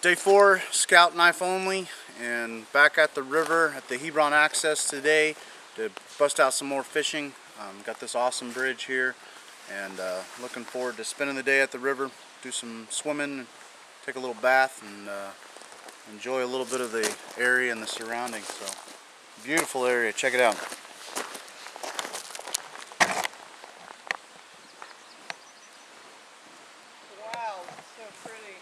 Day 4, scout knife only, and back at the river at the Hebron access today to bust out some more fishing. Got this awesome bridge here, and looking forward to spending the day at the river, do some swimming, take a little bath, and enjoy a little bit of the area and the surroundings. So, beautiful area, check it out. Wow, so pretty.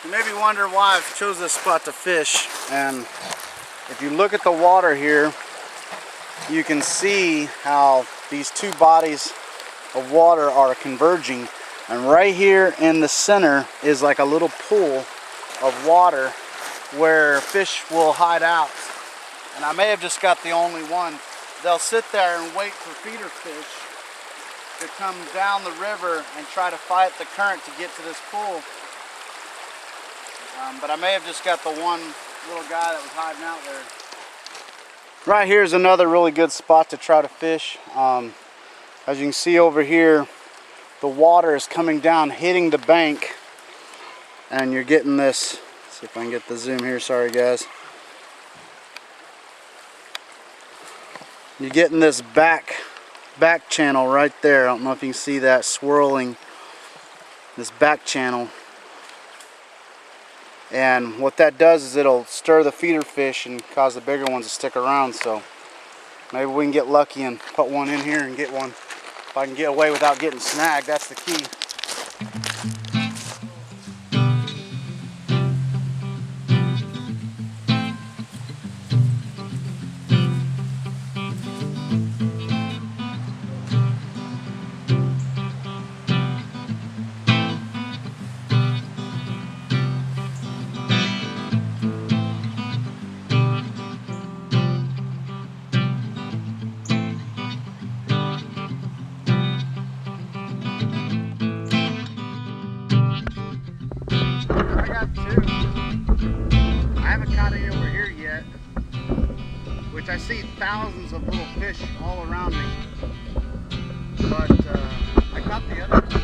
You may be wondering why I've chose this spot to fish, and if you look at the water here, you can see how these two bodies of water are converging, and right here in the center is like a little pool of water where fish will hide out. And I may have just got the only one. They'll sit there and wait for feeder fish to come down the river and try to fight the current to get to this pool. But I may have just got the one little guy that was hiding out there. Right here is another really good spot to try to fish. As you can see over here, the water is coming down, hitting the bank, and you're getting this. Let's see if I can get the zoom here. Sorry, guys. You're getting this back channel right there. I don't know if you can see that swirling. This back channel. And what that does is it'll stir the feeder fish and cause the bigger ones to stick around. So maybe we can get lucky and put one in here and get one. If I can get away without getting snagged, that's the key. Which I see thousands of little fish all around me, but I caught the other one.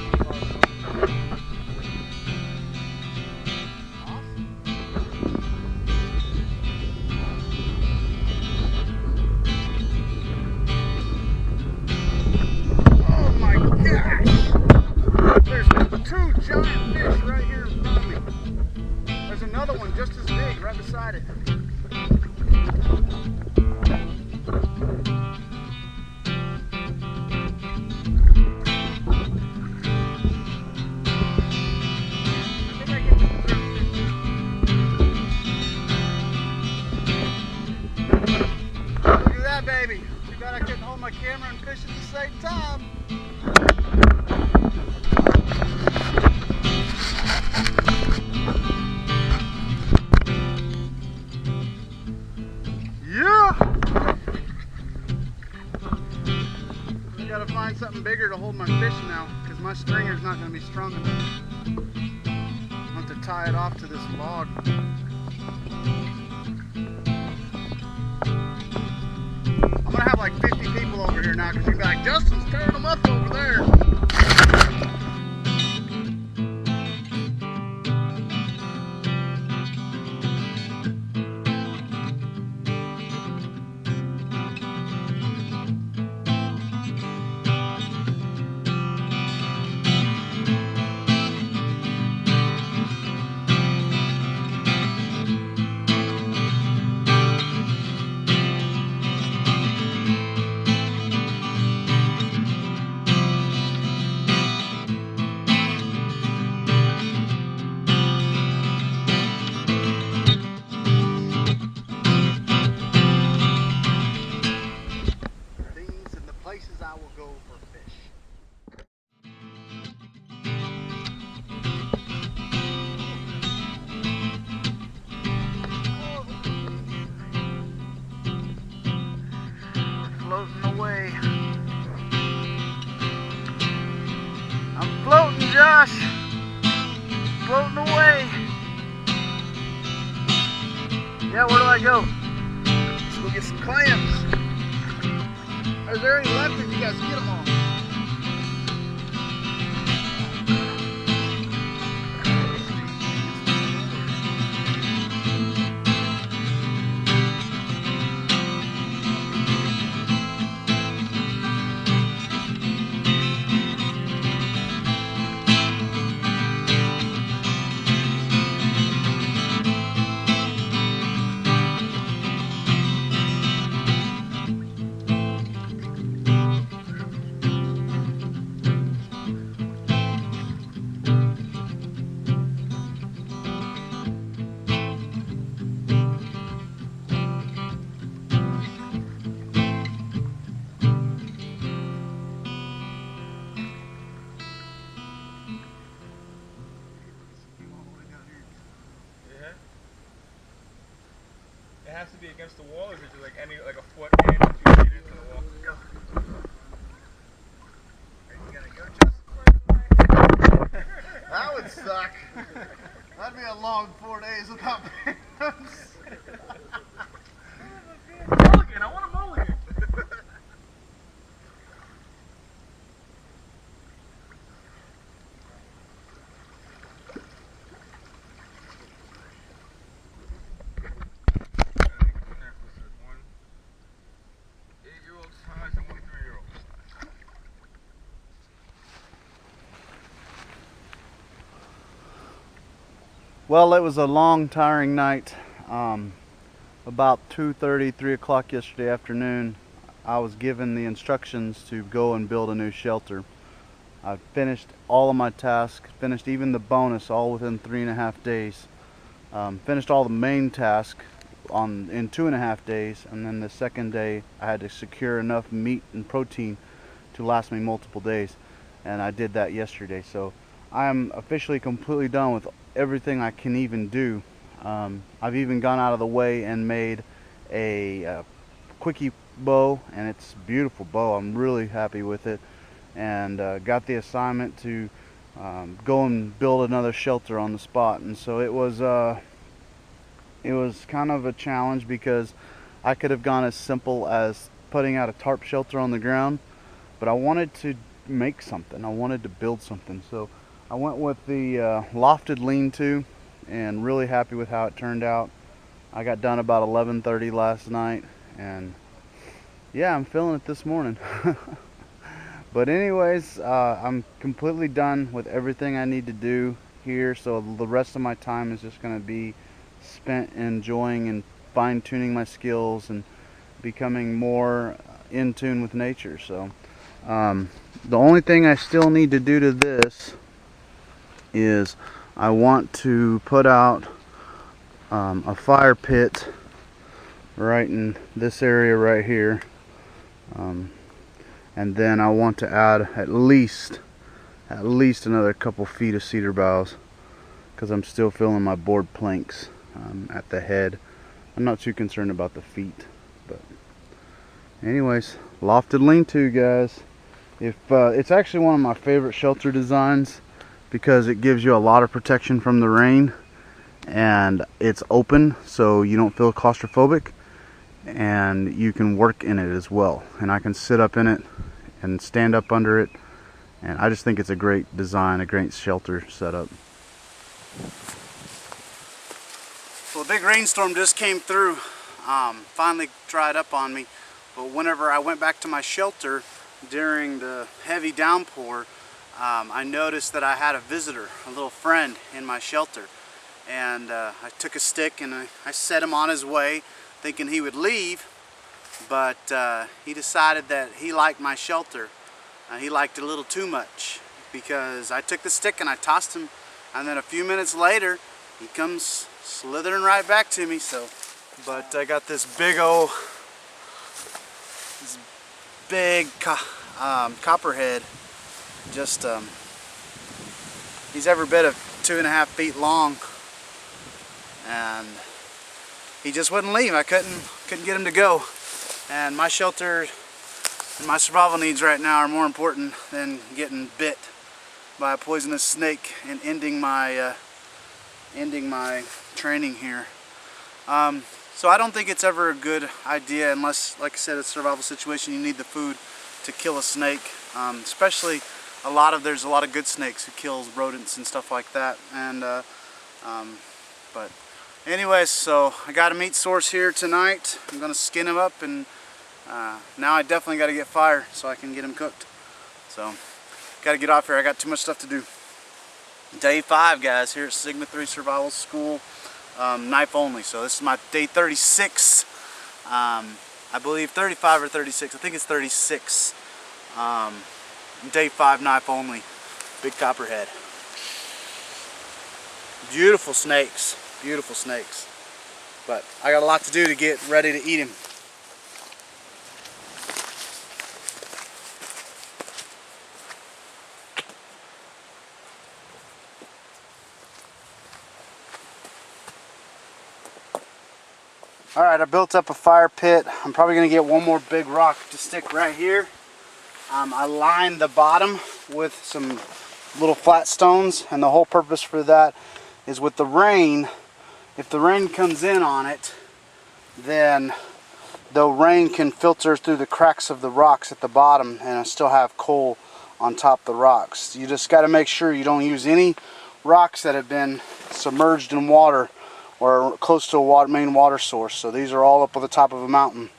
Oh my gosh! There's two giant fish right here in front of me. There's another one just as big right beside it. Baby, too bad I couldn't hold my camera and fish at the same time. Yeah! I gotta find something bigger to hold my fish now, because my stringer's not going to be strong enough. I want to tie it off to this log. I'm gonna have like 50 people over here now because you're gonna be like, Justin's tearing them up over there. I will go for fish. Floating away. I'm floating, Josh. Floating away. Yeah, where do I go? Let's go get some clams. Is there any left if you guys get them all? It has to be against the wall, or is it just like any like a foot in, 2 feet into the wall? Go. Are you gonna go, Justin? That would suck. That'd be a long 4 days without pants. Mulligan, I want a mulligan. Well, it was a long, tiring night. About 2:30, 3 o'clock yesterday afternoon, I was given the instructions to go and build a new shelter. I finished all of my tasks, finished even the bonus, all within 3.5 days. Finished all the main task in 2.5 days, and then the second day I had to secure enough meat and protein to last me multiple days, and I did that yesterday. So I am officially completely done with everything I can even do. I've even gone out of the way and made a quickie bow, and it's a beautiful bow. I'm really happy with it, and got the assignment to go and build another shelter on the spot. And so it was kind of a challenge, because I could have gone as simple as putting out a tarp shelter on the ground, but I wanted to make something. I wanted to build something. So I went with the lofted lean-to, and really happy with how it turned out. I got done about 11:30 last night, and yeah, I'm feeling it this morning. But anyways, I'm completely done with everything I need to do here, so the rest of my time is just going to be spent enjoying and fine-tuning my skills and becoming more in tune with nature. So the only thing I still need to do to this is I want to put out a fire pit right in this area right here, and then I want to add at least another couple feet of cedar boughs, because I'm still filling my board planks at the head. I'm not too concerned about the feet, but anyways, lofted lean-to, guys. If it's actually one of my favorite shelter designs, because it gives you a lot of protection from the rain, and it's open so you don't feel claustrophobic, and you can work in it as well. And I can sit up in it and stand up under it, and I just think it's a great design, a great shelter setup. So a big rainstorm just came through, finally dried up on me, but whenever I went back to my shelter during the heavy downpour, I noticed that I had a visitor, a little friend, in my shelter. And I took a stick and I set him on his way, thinking he would leave, but he decided that he liked my shelter. He liked it a little too much, because I took the stick and I tossed him, and then a few minutes later he comes slithering right back to me. So, but I got this big Copperhead, just he's every bit of 2.5 feet long, and he just wouldn't leave. I couldn't get him to go, and my shelter and my survival needs right now are more important than getting bit by a poisonous snake and ending my training here. So I don't think it's ever a good idea unless, like I said, it's a survival situation. You need the food to kill a snake, especially there's a lot of good snakes who kills rodents and stuff like that. And but anyways, so I got a meat source here tonight. I'm gonna skin him up, and now I definitely got to get fire so I can get him cooked. So got to get off here. I got too much stuff to do. Day 5, guys, here at Sigma 3 Survival School. Knife only. So this is my day 36. I believe 35 or 36. I think it's 36. Day 5, knife only. Big Copperhead. Beautiful snakes. Beautiful snakes. But I got a lot to do to get ready to eat him. Alright, I built up a fire pit. I'm probably going to get one more big rock to stick right here. I lined the bottom with some little flat stones, and the whole purpose for that is with the rain, if the rain comes in on it, then the rain can filter through the cracks of the rocks at the bottom and I still have coal on top of the rocks. You just got to make sure you don't use any rocks that have been submerged in water or close to a main water source. So these are all up on the top of a mountain,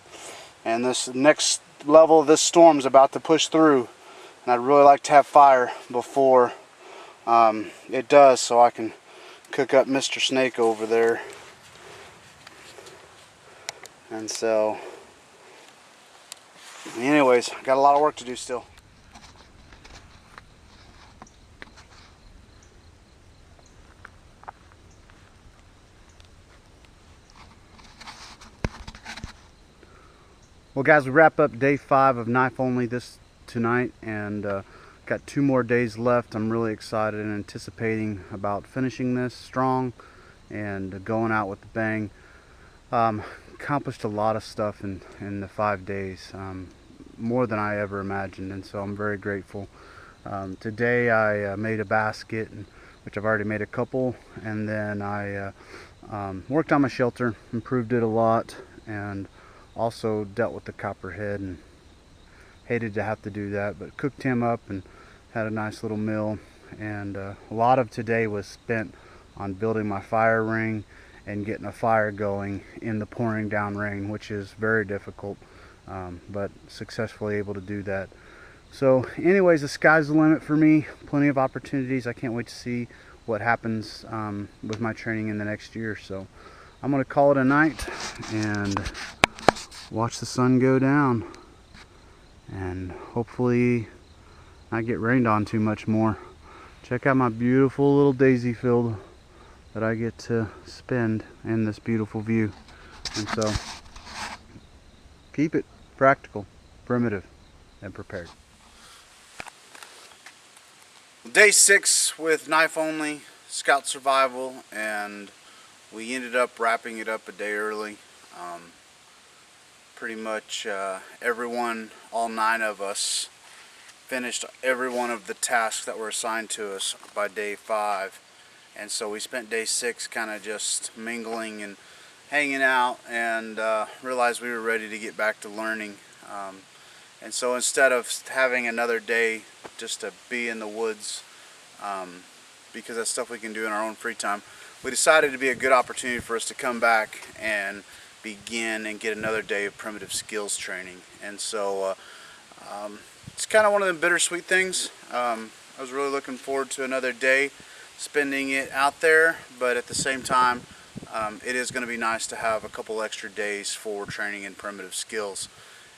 and this next level of this storm is about to push through, and I'd really like to have fire before it does, so I can cook up Mr. Snake over there. And so anyways, I got a lot of work to do still. Well, guys, we wrap up day 5 of knife only tonight, and got 2 more days left. I'm really excited and anticipating about finishing this strong and going out with a bang. Accomplished a lot of stuff in the 5 days, more than I ever imagined, and so I'm very grateful. Today I made a basket, which I've already made a couple, and then I worked on my shelter, improved it a lot, and also dealt with the Copperhead, and hated to have to do that, but cooked him up and had a nice little meal. And a lot of today was spent on building my fire ring and getting a fire going in the pouring down rain, which is very difficult, but successfully able to do that. So anyways, the sky's the limit for me. Plenty of opportunities. I can't wait to see what happens with my training in the next year. So I'm going to call it a night and watch the sun go down, and hopefully not get rained on too much more. Check out my beautiful little daisy field that I get to spend in this beautiful view. And so keep it practical, primitive, and prepared. Day 6 with knife only, scout survival, and we ended up wrapping it up a day early. Pretty much everyone, all 9 of us, finished every one of the tasks that were assigned to us by day 5. And so we spent day 6 kind of just mingling and hanging out, and realized we were ready to get back to learning. And so instead of having another day just to be in the woods, because that's stuff we can do in our own free time, we decided to be a good opportunity for us to come back and begin and get another day of primitive skills training. And so it's kind of one of the bittersweet things. I was really looking forward to another day spending it out there, but at the same time it is going to be nice to have a couple extra days for training in primitive skills.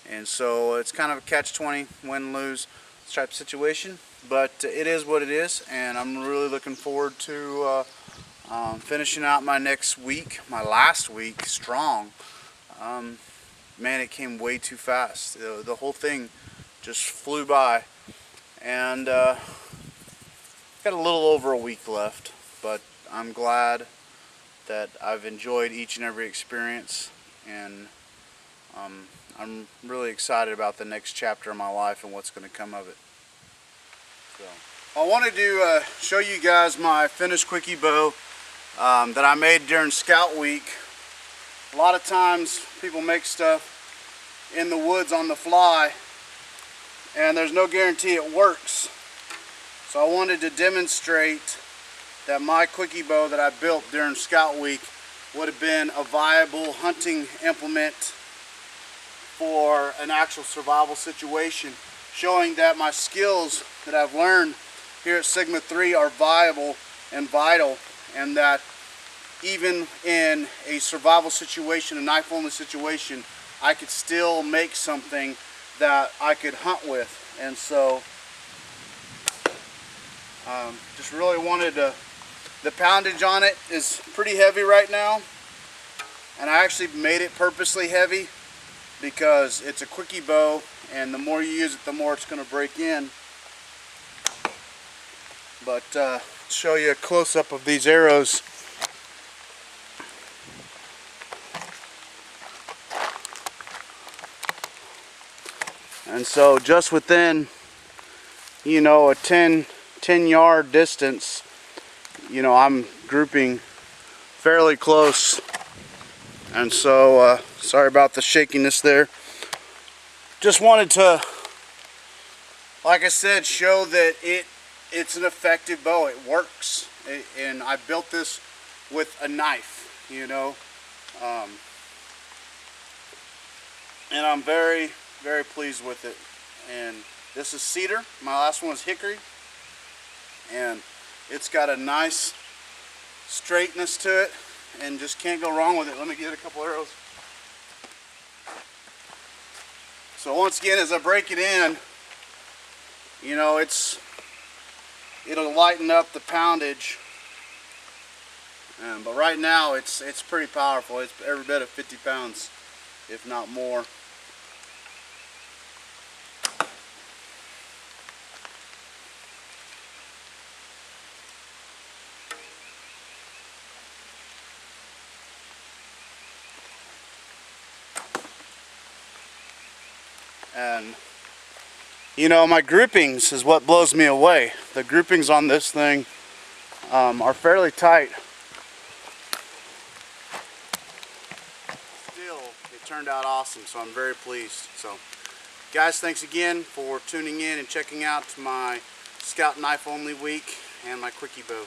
And so it's kind of a catch-20, win-lose type of situation, but it is what it is, and I'm really looking forward to finishing out my next week, my last week, strong. Man, it came way too fast. The whole thing just flew by. And got a little over a week left, but I'm glad that I've enjoyed each and every experience, and I'm really excited about the next chapter of my life and what's going to come of it. So, I wanted to show you guys my finished quickie bow that I made during Scout Week. A lot of times people make stuff in the woods on the fly, and there's no guarantee it works. So I wanted to demonstrate that my quickie bow that I built during Scout Week would have been a viable hunting implement for an actual survival situation, showing that my skills that I've learned here at Sigma 3 are viable and vital, and that even in a survival situation, a knife-only situation, I could still make something that I could hunt with. And so just really wanted to, the poundage on it is pretty heavy right now, and I actually made it purposely heavy because it's a quickie bow, and the more you use it, the more it's going to break in. But show you a close-up of these arrows. And so just within, you know, a 10 yard distance, you know, I'm grouping fairly close. And so sorry about the shakiness there. Just wanted to, like I said, show that it's an effective bow. It works. And I built this with a knife, you know. And I'm very pleased with it. And this is cedar. My last one was hickory, and it's got a nice straightness to it, and just can't go wrong with it. Let me get a couple arrows. So once again, as I break it in, you know, it'll lighten up the poundage, but right now it's pretty powerful. It's every bit of 50 pounds, if not more. And you know, my groupings is what blows me away. The groupings on this thing are fairly tight. Still, it turned out awesome, so I'm very pleased. So guys, thanks again for tuning in and checking out my Scout Knife Only Week and my quickie bow.